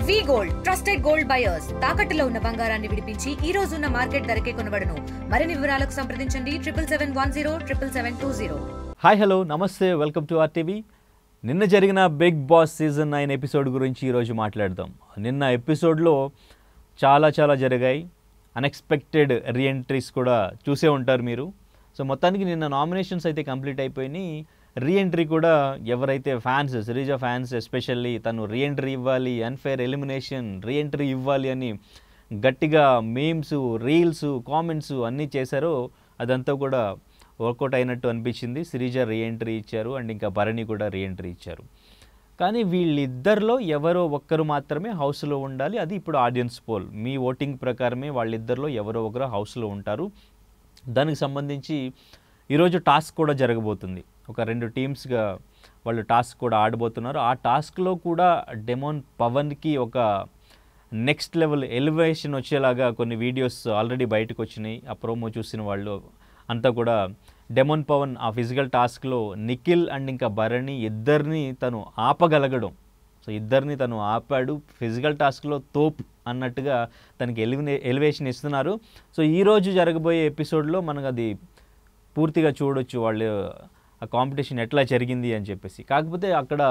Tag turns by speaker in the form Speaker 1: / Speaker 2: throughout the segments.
Speaker 1: వి gold trusted gold buyers తాకట్టులో ఉన్న బంగారాన్ని విడిపించి ఈ రోజు ఉన్న మార్కెట్ ధరకే కొనబడును. మరిన్ని వివరాలకు సంప్రదించండి 77107720.
Speaker 2: హాయ్ హలో నమస్తే, వెల్కమ్ టు ఆర్టీవీ. నిన్న జరిగిన బిగ్ బాస్ సీజన్ 9 ఎపిసోడ్ గురించి ఈరోజు మాట్లాడదాం. నిన్న ఎపిసోడ్లో చాలా జరిగాయి. అన్ఎక్స్పెక్టెడ్ రీఎంట్రీస్ కూడా చూసే ఉంటారు మీరు. సో మొత్తానికి నిన్న నామినేషన్స్ అయితే కంప్లీట్ అయిపోయినాయి. రీఎంట్రీ కూడా ఎవరైతే ఫ్యాన్స్, సిరీజా ఫ్యాన్స్ ఎస్పెషల్లీ తను రీఎంట్రీ ఇవ్వాలి, అన్ఫేర్ ఎలిమినేషన్, రీఎంట్రీ ఇవ్వాలి అని గట్టిగా మీమ్స్, రీల్స్, కామెంట్స్ అన్నీ చేశారో అదంతా కూడా వర్కౌట్ అయినట్టు అనిపించింది. సిరీజా రీఎంట్రీ ఇచ్చారు అండ్ ఇంకా భరణి కూడా రీఎంట్రీ ఇచ్చారు. కానీ వీళ్ళిద్దరిలో ఎవరో ఒక్కరు మాత్రమే హౌస్లో ఉండాలి. అది ఇప్పుడు ఆడియన్స్ పోల్, మీ ఓటింగ్ ప్రకారమే వాళ్ళిద్దరిలో ఎవరో ఒకరు హౌస్లో ఉంటారు. దానికి సంబంధించి ఈరోజు టాస్క్ కూడా జరగబోతుంది. ఒక 2 టీమ్స్గా వాళ్ళు టాస్క్ కూడా ఆడబోతున్నారు. ఆ టాస్క్లో కూడా డెమోన్ పవన్కి ఒక నెక్స్ట్ లెవెల్ ఎలివేషన్ వచ్చేలాగా కొన్ని వీడియోస్ ఆల్రెడీ బయటకు వచ్చినాయి. ఆ ప్రోమో చూసిన వాళ్ళు అంతా కూడా డెమోన్ పవన్ ఆ ఫిజికల్ టాస్క్లో నిఖిల్ అండ్ ఇంకా భరణి ఇద్దరిని తను ఆపగలగడం. సో ఇద్దరిని తను ఆపాడు. ఫిజికల్ టాస్క్లో తోప్ అన్నట్టుగా తనకి ఎలివేషన్ ఇస్తున్నారు. సో ఈరోజు జరగబోయే ఎపిసోడ్లో మనకు అది పూర్తిగా చూడొచ్చు, వాళ్ళు ఆ కాంపిటీషన్ ఎట్లా జరిగింది అని చెప్పేసి. కాకపోతే అక్కడ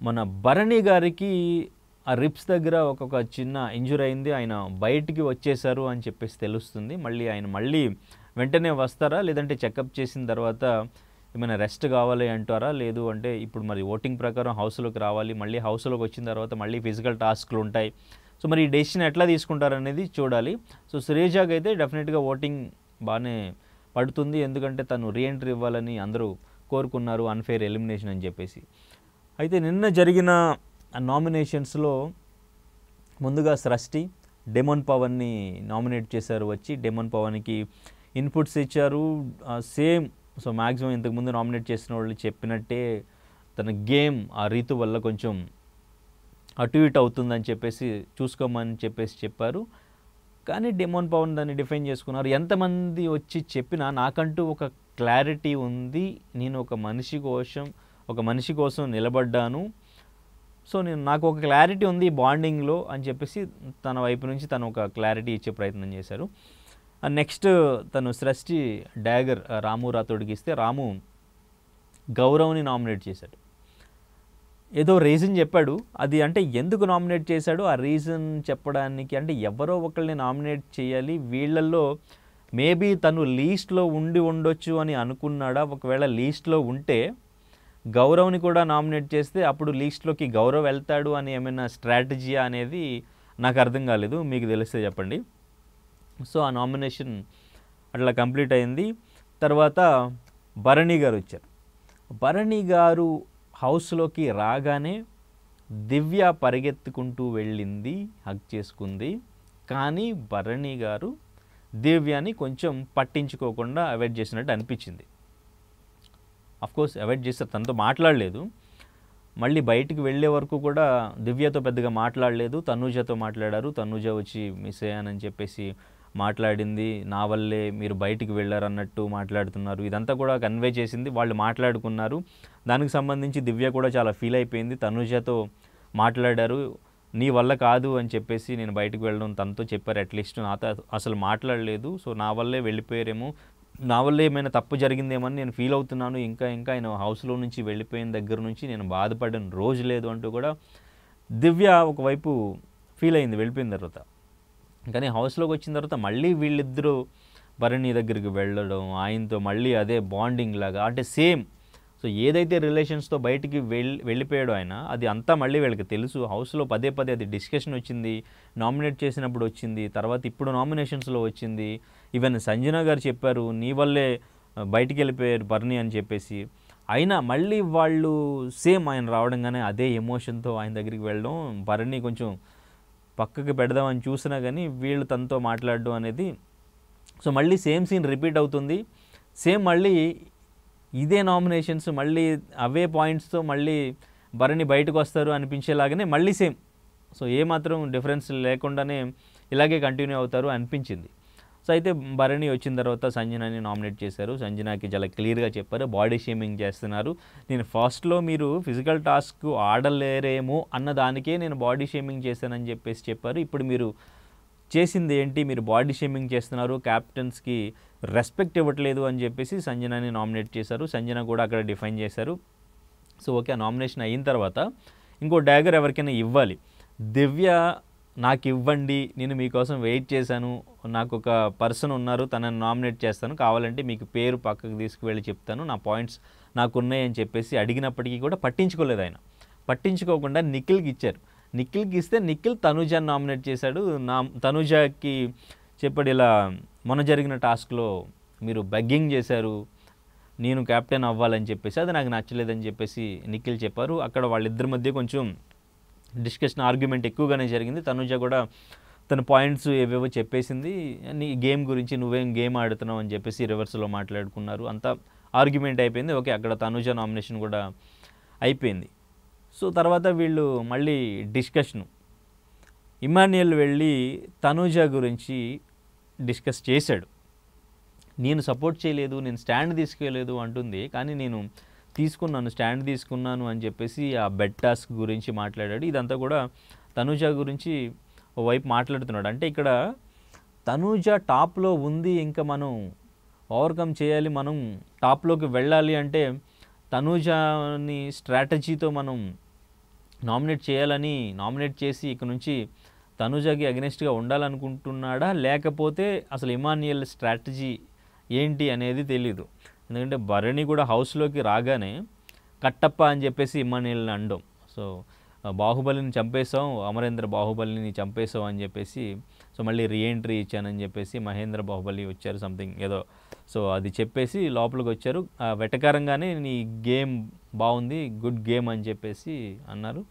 Speaker 2: మన భరణి గారికి ఆ రిప్స్ దగ్గర ఒక చిన్న ఇంజురీ అయింది. ఆయన బయటికి వచ్చేసారు అని చెప్పేసి తెలుస్తుంది. ఆయన మళ్ళీ వెంటనే వస్తారా, లేదంటే చెకప్ చేసిన తర్వాత ఏమైనా రెస్ట్ కావాలి అంటారా, లేదు అంటే ఇప్పుడు మరి ఓటింగ్ ప్రకారం హౌస్లోకి రావాలి, మళ్ళీ హౌస్లోకి వచ్చిన తర్వాత మళ్ళీ ఫిజికల్ టాస్క్లు ఉంటాయి. సో మరి ఈ డెసిషన్ ఎట్లా తీసుకుంటారనేది చూడాలి. సో సిరీజాకి అయితే డెఫినెట్గా ఓటింగ్ బాగానే పడుతుంది, ఎందుకంటే తను రీఎంట్రీ ఇవ్వాలని అందరూ కోరుకున్నారు, అన్ఫేర్ ఎలిమినేషన్ అని చెప్పేసి. అయితే నిన్న జరిగిన నామినేషన్స్లో ముందుగా సృష్టి డెమోన్ పవన్ని నామినేట్ చేశారు. వచ్చి డెమోన్ పవన్కి ఇన్పుట్స్ ఇచ్చారు సేమ్. సో మ్యాక్సిమం ఇంతకుముందు నామినేట్ చేసిన వాళ్ళు చెప్పినట్టే తన గేమ్ ఆ రీతు వల్ల కొంచెం అటు ఇటు అవుతుందని చెప్పేసి చూసుకోమని చెప్పేసి చెప్పారు. కానీ డెమోన్ పవన్ దాన్ని డిఫైన్ చేసుకున్నారు. ఎంతమంది వచ్చి చెప్పినా నాకంటూ ఒక క్లారిటీ ఉంది, నేను ఒక మనిషి కోసం నిలబడ్డాను, సో నాకు ఒక క్లారిటీ ఉంది బాండింగ్లో అని చెప్పేసి తన వైపు నుంచి తను ఒక క్లారిటీ ఇచ్చే ప్రయత్నం చేశారు. నెక్స్ట్ తను సృష్టి డాగర్ రాము రాథోడ్కి ఇస్తే రాము గౌరవ్ని నామినేట్ చేశాడు. ఏదో రీజన్ చెప్పాడు, అది అంటే ఎందుకు నామినేట్ చేశాడు ఆ రీజన్ చెప్పడానికి, అంటే ఎవరో ఒకళ్ళని నామినేట్ చేయాలి, వీళ్ళల్లో మేబీ తను లీస్ట్లో ఉండొచ్చు అని అనుకున్నాడా, ఒకవేళ లీస్ట్లో ఉంటే గౌరవ్ని కూడా నామినేట్ చేస్తే అప్పుడు లీస్ట్లోకి గౌరవ్ వెళ్తాడు అని ఏమైనా స్ట్రాటజీయా అనేది నాకు అర్థం కాలేదు, మీకు తెలిస్తే చెప్పండి. సో ఆ నామినేషన్ అట్లా కంప్లీట్ అయింది. తర్వాత భరణి గారు వచ్చారు. భరణి గారు హౌస్లోకి రాగానే దివ్య పరిగెత్తుకుంటూ వెళ్ళింది, హగ్ చేసుకుంది. కానీ భరణి గారు దివ్యాని కొంచెం పట్టించుకోకుండా అవాయిడ్ చేసినట్టు అనిపించింది. అఫ్కోర్స్ అవాయిడ్ చేస్తారు, తనతో మాట్లాడలేదు. మళ్ళీ బయటికి వెళ్ళే వరకు కూడా దివ్యతో పెద్దగా మాట్లాడలేదు, తనూజతో మాట్లాడారు. తనూజ వచ్చి మిస్ అయ్యానని చెప్పేసి మాట్లాడింది, నా వల్లే మీరు బయటికి వెళ్ళారన్నట్టు మాట్లాడుతున్నారు, ఇదంతా కూడా కన్వే చేసింది. వాళ్ళు మాట్లాడుకున్నారు. దానికి సంబంధించి దివ్య కూడా చాలా ఫీల్ అయిపోయింది. తనూజతో మాట్లాడారు, నీ వల్ల కాదు అని చెప్పేసి నేను బయటకు వెళ్ళడం తనతో చెప్పారు. అట్లీస్ట్ నాతో అసలు మాట్లాడలేదు, సో నా వల్లే వెళ్ళిపోయారేమో, నా వల్లే ఏమైనా తప్పు జరిగిందేమని నేను ఫీల్ అవుతున్నాను, ఇంకా ఆయన హౌస్లో నుంచి వెళ్ళిపోయిన దగ్గర నుంచి నేను బాధపడిన రోజు లేదు అంటూ కూడా దివ్య ఒకవైపు ఫీల్ అయింది వెళ్ళిపోయిన తర్వాత. కానీ హౌస్లోకి వచ్చిన తర్వాత మళ్ళీ వీళ్ళిద్దరూ భరణి దగ్గరికి వెళ్ళడం, ఆయనతో మళ్ళీ అదే బాండింగ్ లాగా, అంటే సేమ్. సో ఏదైతే రిలేషన్స్తో బయటికి వెళ్ళిపోయాడో ఆయన, అది అంతా మళ్ళీ వీళ్ళకి తెలుసు. హౌస్లో పదే అది డిస్కషన్ వచ్చింది, నామినేట్ చేసినప్పుడు వచ్చింది, తర్వాత ఇప్పుడు నామినేషన్స్లో వచ్చింది. ఈవెన్ సంజన గారు చెప్పారు, నీ వల్లే బయటికి వెళ్ళిపోయారు భరణి అని చెప్పేసి. అయినా మళ్ళీ వాళ్ళు సేమ్ ఆయన రావడంగానే అదే ఎమోషన్తో ఆయన దగ్గరికి వెళ్ళడం, భరణి కొంచెం పక్కకి పెడదామని చూసినా కానీ వీళ్ళు తనతో మాట్లాడడం అనేది. సో మళ్ళీ సేమ్ సీన్ రిపీట్ అవుతుంది. సేమ్ మళ్ళీ ఇదే నామినేషన్స్, మళ్ళీ అవే పాయింట్స్తో మళ్ళీ భరణి బయటకు వస్తారు అనిపించేలాగానే మళ్ళీ సేమ్. సో ఏమాత్రం డిఫరెన్స్ లేకుండానే ఇలాగే కంటిన్యూ అవుతారు అనిపించింది. సో అయితే భరణి వచ్చిన తర్వాత సంజనాని నామినేట్ చేశారు. సంజనాకి చాలా క్లియర్గా చెప్పారు, బాడీ షేమింగ్ చేస్తున్నారు, నేను ఫస్ట్లో మీరు ఫిజికల్ టాస్క్ ఆడలేరేమో అన్న దానికే నేను బాడీ షేమింగ్ చేశానని చెప్పేసి చెప్పారు. ఇప్పుడు మీరు చేసింది ఏంటి, మీరు బాడీ షేమింగ్ చేస్తున్నారు, క్యాప్టెన్స్కి రెస్పెక్ట్ ఇవ్వట్లేదు అని చెప్పేసి సంజనాని నామినేట్ చేశారు. సంజన కూడా అక్కడ డిఫైన్ చేశారు. సో ఓకే, ఆ నామినేషన్ అయిన తర్వాత ఇంకో డ్యాగర్ ఎవరికైనా ఇవ్వాలి, దివ్య నాకు ఇవ్వండి, నేను మీకోసం వెయిట్ చేశాను, నాకు ఒక పర్సన్ ఉన్నారు, తనని నామినేట్ చేస్తాను, కావాలంటే మీకు పేరు పక్కకు తీసుకువెళ్ళి చెప్తాను, నా పాయింట్స్ నాకున్నాయని చెప్పేసి అడిగినప్పటికీ కూడా పట్టించుకోలేదు. ఆయన పట్టించుకోకుండా నిఖిల్కి ఇచ్చారు. నిఖిల్కి ఇస్తే నిఖిల్ తనుజాని నామినేట్ చేశాడు. తనుజాకి చెప్పాడు, ఇలా మొన్న జరిగిన టాస్క్లో మీరు బెగ్గింగ్ చేశారు, నేను కెప్టెన్ అవ్వాలని చెప్పేసి, అది నాకు నచ్చలేదని చెప్పేసి నిఖిల్ చెప్పారు. అక్కడ వాళ్ళిద్దరి మధ్య కొంచెం డిస్కషన్, ఆర్గ్యుమెంట్ ఎక్కువగానే జరిగింది. తనుజ కూడా తన పాయింట్స్ ఏవేవో చెప్పేసింది, నీ గేమ్ గురించి నువ్వేం గేమ్ ఆడుతున్నావు అని చెప్పేసి రివర్స్లో మాట్లాడుకున్నారు. అంతా ఆర్గ్యుమెంట్ అయిపోయింది. ఓకే, అక్కడ తనుజ నామినేషన్ కూడా అయిపోయింది. సో తర్వాత వీళ్ళు మళ్ళీ డిస్కషను, ఇమాన్యుయల్ వెళ్ళి తనుజ గురించి డిస్కస్ చేశాడు. నేను సపోర్ట్ చేయలేదు, నేను స్టాండ్ తీసుకోలేదు అంటుంది, కానీ నేను స్టాండ్ తీసుకున్నాను అని చెప్పేసి ఆ బెడ్ టాస్క్ గురించి మాట్లాడాడు. ఇదంతా కూడా తనుజ గురించి ఓవైపు మాట్లాడుతున్నాడు. అంటే ఇక్కడ తనుజ టాప్లో ఉంది, ఇంకా మనం ఓవర్కమ్ చేయాలి, మనం టాప్లోకి వెళ్ళాలి అంటే తనుజని స్ట్రాటజీతో మనం నామినేట్ చేసి ఇక నుంచి తనుజకి అగెనిస్ట్గా ఉండాలనుకుంటున్నాడా, లేకపోతే అసలు ఇమాన్యుయల్ స్ట్రాటజీ ఏంటి అనేది తెలీదు. ఎందుకంటే భరణి కూడా హౌస్లోకి రాగానే కట్టప్ప అని చెప్పేసి ఇమాన్యుయల్ని అనడం, సో బాహుబలిని చంపేశాం, అమరేంద్ర బాహుబలిని చంపేశాం అని చెప్పేసి, సో మళ్ళీ రీఎంట్రీ ఇచ్చానని చెప్పేసి మహేంద్ర బాహుబలి వచ్చారు సంథింగ్ ఏదో, సో అది చెప్పేసి లోపలికి వచ్చారు. వెటకారంగానే నీ గేమ్ బాగుంది, గుడ్ గేమ్ అని చెప్పేసి అన్నారు.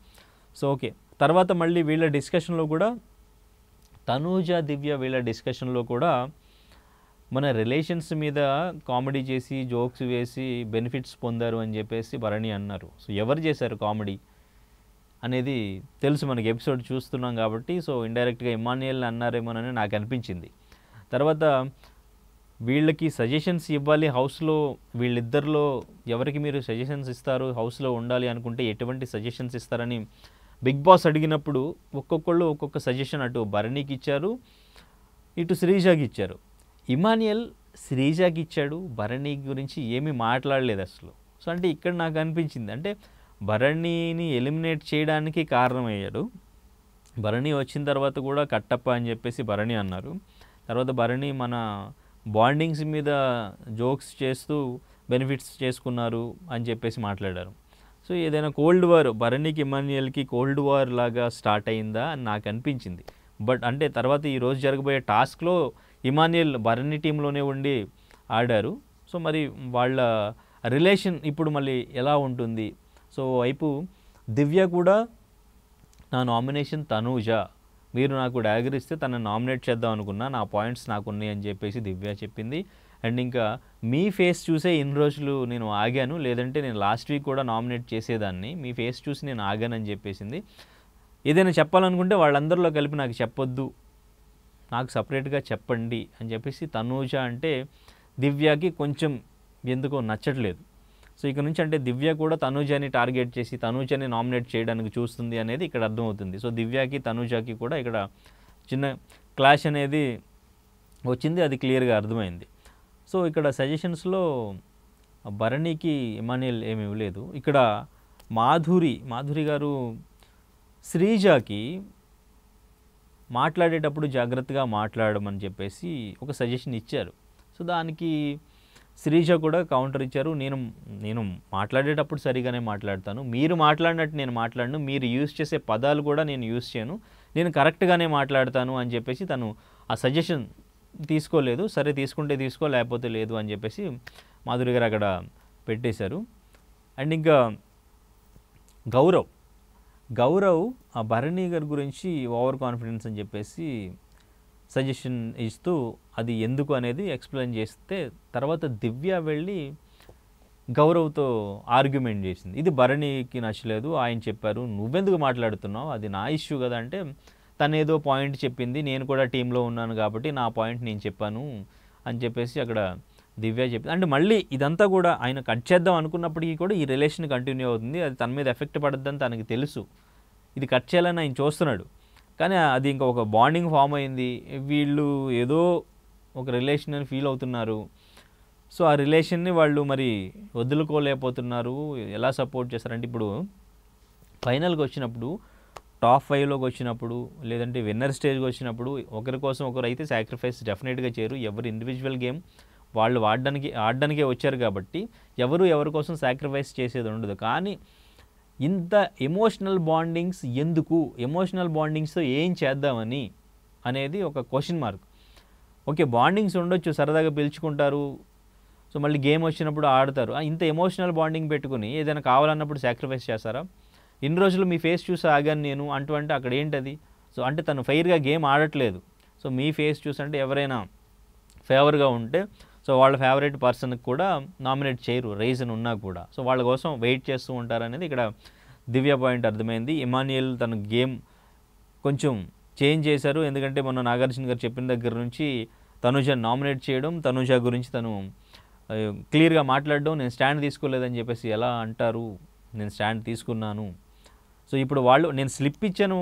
Speaker 2: సో ఓకే, తర్వాత మళ్ళీ వీళ్ళ డిస్కషన్లో కూడా తనూజ దివ్య వీళ్ళ డిస్కషన్లో కూడా మన రిలేషన్స్ మీద కామెడీ చేసి జోక్స్ వేసి బెనిఫిట్స్ పొందారు అని చెప్పేసి భరణి అన్నారు. సో ఎవరు చేశారు కామెడీ అనేది తెలుసు మనకి, ఎపిసోడ్ చూస్తున్నాం కాబట్టి. సో ఇండైరెక్ట్గా ఇమాన్యుయల్ అన్నారేమోనని నాకు అనిపించింది. తర్వాత వీళ్ళకి సజెషన్స్ ఇవ్వాలి హౌస్లో, వీళ్ళిద్దరిలో ఎవరికి మీరు సజెషన్స్ ఇస్తారు, హౌస్లో ఉండాలి అనుకుంటే ఎటువంటి సజెషన్స్ ఇస్తారని బిగ్ బాస్ అడిగినప్పుడు ఒక్కొక్కళ్ళు ఒక్కొక్క సజెషన్ అటు భరణికి ఇచ్చారు, ఇటు శ్రీజాకి ఇచ్చారు. ఇమాన్యుయల్ శ్రీజాకి ఇచ్చాడు, భరణి గురించి ఏమీ మాట్లాడలేదు అసలు. సో అంటే ఇక్కడ నాకు అనిపించింది, అంటే భరణిని ఎలిమినేట్ చేయడానికి కారణమయ్యాడు. భరణి వచ్చిన తర్వాత కూడా కట్టప్ప అని చెప్పేసి భరణి అన్నారు. తర్వాత భరణి మన బాండింగ్స్ మీద జోక్స్ చేస్తూ బెనిఫిట్స్ చేసుకున్నారు అని చెప్పేసి మాట్లాడారు. సో ఏదైనా కోల్డ్ వార్ భరణికి ఇమాన్యుయల్కి కోల్డ్ వార్ లాగా స్టార్ట్ అయిందా అని నాకు అనిపించింది. బట్ అంటే తర్వాత ఈరోజు జరగబోయే టాస్క్లో ఇమాన్యుయల్ భరణి టీంలోనే ఉండి ఆడారు. సో మరి వాళ్ళ రిలేషన్ ఇప్పుడు మళ్ళీ ఎలా ఉంటుంది? సో వైపు దివ్య కూడా నా నామినేషన్ తనూజ, మీరు నాకు డ్యాగర్ ఇస్తే తనని నామినేట్ చేద్దాం అనుకున్నా, నా పాయింట్స్ నాకు ఉన్నాయి అని చెప్పేసి దివ్య చెప్పింది. అండ్ ఇంకా మీ ఫేస్ చూసే ఇన్ని రోజులు నేను ఆగాను, లేదంటే నేను లాస్ట్ వీక్ కూడా నామినేట్ చేసేదాన్ని, మీ ఫేస్ చూసి నేను ఆగానని చెప్పేసింది. ఏదైనా చెప్పాలనుకుంటే వాళ్ళందరిలో కలిపి నాకు చెప్పొద్దు, నాకు సపరేట్గా చెప్పండి అని చెప్పేసి తనూజ అంటే దివ్యకి కొంచెం ఎందుకో నచ్చట్లేదు. సో ఇక నుంచి అంటే దివ్య కూడా తనూజని టార్గెట్ చేసి తనూజని నామినేట్ చేయడానికి చూస్తుంది అనేది ఇక్కడ అర్థమవుతుంది. సో దివ్యకి తనూజకి కూడా ఇక్కడ చిన్న క్లాష్ అనేది వచ్చింది, అది క్లియర్గా అర్థమైంది. సో ఇక్కడ సజెషన్స్లో భరణికి ఇమాన్యుయల్ ఏమి ఇవ్వలేదు. ఇక్కడ మాధురి గారు శ్రీజాకి మాట్లాడేటప్పుడు జాగ్రత్తగా మాట్లాడమని చెప్పేసి ఒక సజెషన్ ఇచ్చారు. సో దానికి శ్రీజ కూడా కౌంటర్ ఇచ్చారు, నేను మాట్లాడేటప్పుడు సరిగానే మాట్లాడతాను, మీరు మాట్లాడినట్టు నేను మాట్లాడను, మీరు యూజ్ చేసే పదాలు కూడా నేను యూజ్ చేయను, నేను కరెక్ట్గానే మాట్లాడతాను అని చెప్పేసి తను ఆ సజెషన్ తీసుకోలేదు. సరే తీసుకుంటే తీసుకో, లేకపోతే లేదు అని చెప్పేసి మాధురి గారు అక్కడ పెట్టేశారు. అండ్ ఇంకా గౌరవ్ ఆ భరణి గారి గురించి ఓవర్ కాన్ఫిడెన్స్ అని చెప్పేసి సజెషన్ ఇస్తూ అది ఎందుకు అనేది ఎక్స్ప్లెయిన్ చేస్తే తర్వాత దివ్య వెళ్ళి గౌరవ్తో ఆర్గ్యుమెంట్ చేసింది. ఇది భరణికి నచ్చలేదు, ఆయన చెప్పారు నువ్వెందుకు మాట్లాడుతున్నావు, అది నా ఇష్యూ కదా అంటే తనేదో పాయింట్ చెప్పింది, నేను కూడా టీంలో ఉన్నాను కాబట్టి నా పాయింట్ నేను చెప్పాను అని చెప్పేసి అక్కడ దివ్య చెప్పింది. అంటే మళ్ళీ ఇదంతా కూడా ఆయన కట్ చేద్దాం అనుకున్నప్పటికీ కూడా ఈ రిలేషన్ కంటిన్యూ అవుతుంది, అది తన మీద ఎఫెక్ట్ పడద్దని తనకి తెలుసు, ఇది కట్ చేయాలని ఆయన చూస్తున్నాడు. కానీ అది ఇంకా ఒక బాండింగ్ ఫామ్ అయింది, వీళ్ళు ఏదో ఒక రిలేషన్ అని ఫీల్ అవుతున్నారు. సో ఆ రిలేషన్ని వాళ్ళు మరి వదులుకోలేకపోతున్నారు. ఎలా సపోర్ట్ చేస్తారంటే ఇప్పుడు ఫైనల్కి వచ్చినప్పుడు, టాప్ 5లోకి వచ్చినప్పుడు, లేదంటే విన్నర్ స్టేజ్కి వచ్చినప్పుడు ఒకరి కోసం ఒకరు అయితే సాక్రిఫైస్ డెఫినెట్గా చేయరు. ఎవరు ఇండివిజువల్ గేమ్ వాళ్ళు ఆడడానికే వచ్చారు కాబట్టి ఎవరి కోసం సాక్రిఫైస్ చేసేది ఉండదు. కానీ ఇంత ఎమోషనల్ బాండింగ్స్ ఎందుకు, ఎమోషనల్ బాండింగ్స్తో ఏం చేద్దామని అనేది ఒక క్వశ్చన్ మార్క్. ఓకే, బాండింగ్స్ ఉండొచ్చు, సరదాగా పిలుచుకుంటారు, సో మళ్ళీ గేమ్ వచ్చినప్పుడు ఆడతారు. ఇంత ఎమోషనల్ బాండింగ్ పెట్టుకుని ఏదైనా కావాలన్నప్పుడు సాక్రిఫైస్ చేస్తారా? ఇన్ని రోజులు మీ ఫేస్ చూసి ఆగాను నేను అంటే అక్కడ ఏంటది? సో అంటే తను ఫెయిర్గా గేమ్ ఆడట్లేదు. సో మీ ఫేస్ చూసి అంటే ఎవరైనా ఫేవర్గా ఉంటే సో వాళ్ళ ఫేవరెట్ పర్సన్కి కూడా నామినేట్ చేయరు, రీజన్ ఉన్నా కూడా. సో వాళ్ళ కోసం వెయిట్ చేస్తూ ఉంటారనేది ఇక్కడ దివ్య పాయింట్ అర్థమైంది. ఇమాన్యుయల్ తన గేమ్ కొంచెం చేంజ్ చేశారు, ఎందుకంటే మొన్న నాగార్జున గారు చెప్పిన దగ్గర నుంచి తనుజ నామినేట్ చేయడం, తనుజ గురించి తను క్లియర్గా మాట్లాడడం, నేను స్టాండ్ తీసుకోలేదని చెప్పేసి ఎలా అంటారు, నేను స్టాండ్ తీసుకున్నాను. సో ఇప్పుడు వాళ్ళు నేను స్లిప్ ఇచ్చాను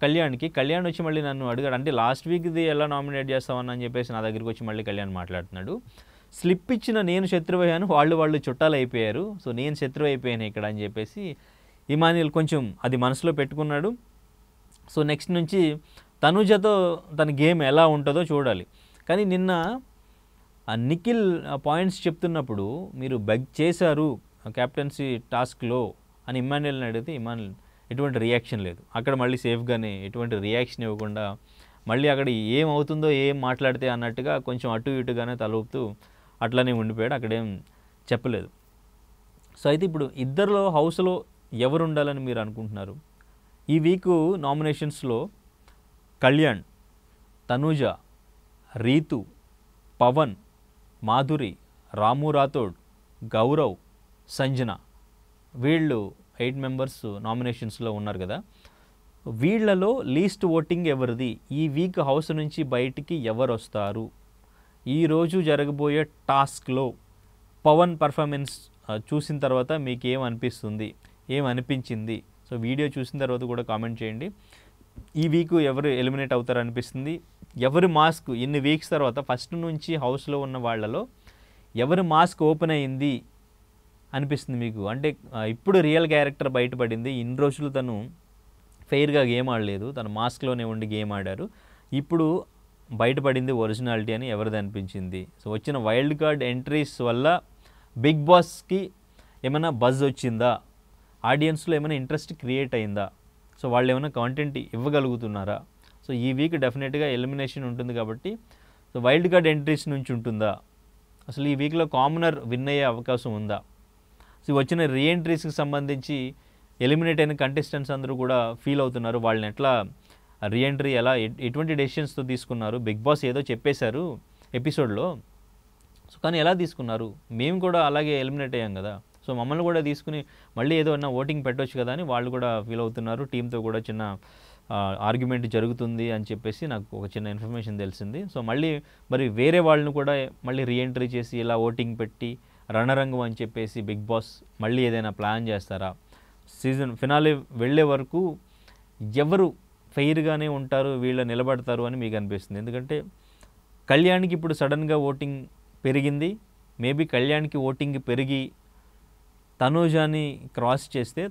Speaker 2: కళ్యాణ్ వచ్చి మళ్ళీ నన్ను అడిగాడు, అంటే లాస్ట్ వీక్ది ఎలా నామినేట్ చేస్తామని అని చెప్పేసి నా దగ్గరికి వచ్చి మళ్ళీ కళ్యాణ్ మాట్లాడుతున్నాడు. స్లిప్ ఇచ్చిన నేను శత్రువయ్యాను, వాళ్ళు చుట్టాలు అయిపోయారు, సో నేను శత్రువు అయిపోయాను ఇక్కడ అని చెప్పేసి ఇమాన్యుయల్ కొంచెం అది మనసులో పెట్టుకున్నాడు. సో నెక్స్ట్ నుంచి తనుజతో తన గేమ్ ఎలా ఉంటుందో చూడాలి. కానీ నిన్న నిఖిల్ పాయింట్స్ చెప్తున్నప్పుడు మీరు బగ్ చేశారు కెప్టెన్సీ టాస్క్లో అని ఇమాన్యుయల్ని అడిగితే ఇమాన్యుయల్ ఎటువంటి రియాక్షన్ లేదు. అక్కడ మళ్ళీ సేఫ్గానే ఎటువంటి రియాక్షన్ ఇవ్వకుండా మళ్ళీ అక్కడ ఏమవుతుందో ఏం మాట్లాడితే అన్నట్టుగా కొంచెం అటు ఇటుగానే తలూపుతూ అట్లనే ఉండిపోయాడు, అక్కడేం చెప్పలేదు. సో అయితే ఇప్పుడు ఇద్దరిలో హౌస్లో ఎవరు ఉండాలని మీరు అనుకుంటున్నారు? ఈ వీకు నామినేషన్స్లో కళ్యాణ్, తనూజ, రీతు, పవన్, మాధురి, రాము రాథోడ్, గౌరవ్, సంజన, వీళ్ళు 8 మెంబర్స్ నామినేషన్స్లో ఉన్నారు కదా. వీళ్ళలో లీస్ట్ ఓటింగ్ ఎవరిది? ఈ వీక్ హౌస్ నుంచి బయటికి ఎవరు వస్తారు? ఈరోజు జరగబోయే టాస్క్లో పవన్ పర్ఫార్మెన్స్ చూసిన తర్వాత మీకు ఏమనిపిస్తుంది, ఏమనిపించింది? సో వీడియో చూసిన తర్వాత కూడా కామెంట్ చేయండి. ఈ వీక్ ఎవరు ఎలిమినేట్ అవుతారు అనిపిస్తుంది? ఎవరి మాస్క్ ఇన్ని వీక్స్ తర్వాత ఫస్ట్ నుంచి హౌస్లో ఉన్న వాళ్ళలో ఎవరి మాస్క్ ఓపెన్ అయింది అనిపిస్తుంది మీకు? అంటే ఇప్పుడు రియల్ క్యారెక్టర్ బయటపడింది, ఇన్ని రోజులు తను ఫెయిర్గా గేమ్ ఆడలేదు, తను మాస్క్లోనే ఉండి గేమ్ ఆడారు, ఇప్పుడు బయటపడింది ఒరిజినాలిటీ అని ఎవరిది అనిపించింది? సో వచ్చిన వైల్డ్ కార్డ్ ఎంట్రీస్ వల్ల బిగ్ బాస్కి ఏమైనా బజ్ వచ్చిందా? ఆడియన్స్లో ఏమైనా ఇంట్రెస్ట్ క్రియేట్ అయిందా? సో వాళ్ళు ఏమైనా కాంటెంట్ ఇవ్వగలుగుతున్నారా? సో ఈ వీక్ డెఫినెట్గా ఎలిమినేషన్ ఉంటుంది కాబట్టి సో వైల్డ్ కార్డ్ ఎంట్రీస్ నుంచి ఉంటుందా? అసలు ఈ వీక్లో కామనర్ విన్ అయ్యే అవకాశం ఉందా? సో వచ్చిన రీఎంట్రీస్కి సంబంధించి ఎలిమినేట్ అయిన కంటెస్టెంట్స్ అందరూ కూడా ఫీల్ అవుతున్నారు, వాళ్ళని ఎట్లా రీఎంట్రీ ఎలా ఎటువంటి డెసిషన్స్తో తీసుకున్నారు? బిగ్ బాస్ ఏదో చెప్పేశారు ఎపిసోడ్లో, సో కానీ ఎలా తీసుకున్నారు? మేము కూడా అలాగే ఎలిమినేట్ అయ్యాం కదా, సో మమ్మల్ని కూడా తీసుకుని మళ్ళీ ఏదో అన్న ఓటింగ్ పెట్టవచ్చు కదా అని వాళ్ళు కూడా ఫీల్ అవుతున్నారు. టీంతో కూడా చిన్న ఆర్గ్యుమెంట్ జరుగుతుంది అని చెప్పేసి నాకు ఒక చిన్న ఇన్ఫర్మేషన్ తెలిసింది. సో మళ్ళీ మరి వేరే వాళ్ళని కూడా మళ్ళీ రీఎంట్రీ చేసి ఇలా ఓటింగ్ పెట్టి రణరంగం అని చెప్పేసి బిగ్ బాస్ మళ్ళీ ఏదైనా ప్లాన్ చేస్తారా? సీజన్ ఫినాలే వెళ్ళే వరకు ఎవరు ఫెయిర్గానే ఉంటారు, వీళ్ళు నిలబడతారు అని మీకు అనిపిస్తుంది? ఎందుకంటే కళ్యాణ్కి ఇప్పుడు సడన్గా ఓటింగ్ పెరిగింది, మేబీ కళ్యాణ్కి ఓటింగ్ పెరిగి తనూజాని క్రాస్ చేస్తే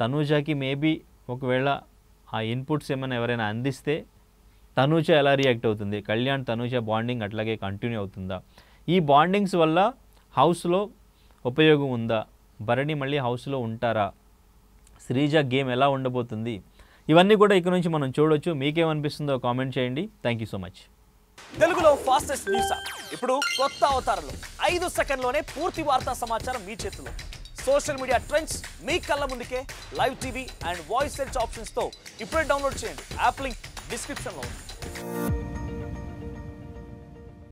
Speaker 2: తనూజాకి మేబీ ఒకవేళ ఆ ఇన్పుట్స్ ఏమైనా ఎవరైనా అందిస్తే తనూజ ఎలా రియాక్ట్ అవుతుంది? కళ్యాణ్ తనూజ బాండింగ్ అట్లాగే కంటిన్యూ అవుతుందా? ఈ బాండింగ్స్ వల్ల హౌస్లో ఉపయోగం ఉందా? భరణి మళ్ళీ హౌస్లో ఉంటారా? శ్రీజ గేమ్ ఎలా ఉండబోతుంది? ఇవన్నీ కూడా ఇక్కడ నుంచి మనం చూడొచ్చు. మీకేమనిపిస్తుందో కామెంట్ చేయండి. Thank you so much.
Speaker 3: తెలుగులో ఫాస్టెస్ట్ న్యూస్ ఇప్పుడు కొత్త అవతారంలో 5 సెకండ్లోనే పూర్తి వార్తా సమాచారం మీ చేతిలో. సోషల్ మీడియా ట్రెండ్స్ మీ కళ్ళ ముందుకే live TV and voice search ఆప్షన్స్తో ఇప్పుడే డౌన్లోడ్ చేయండి. యాప్ లింక్ డిస్క్రిప్షన్లో ఉంది.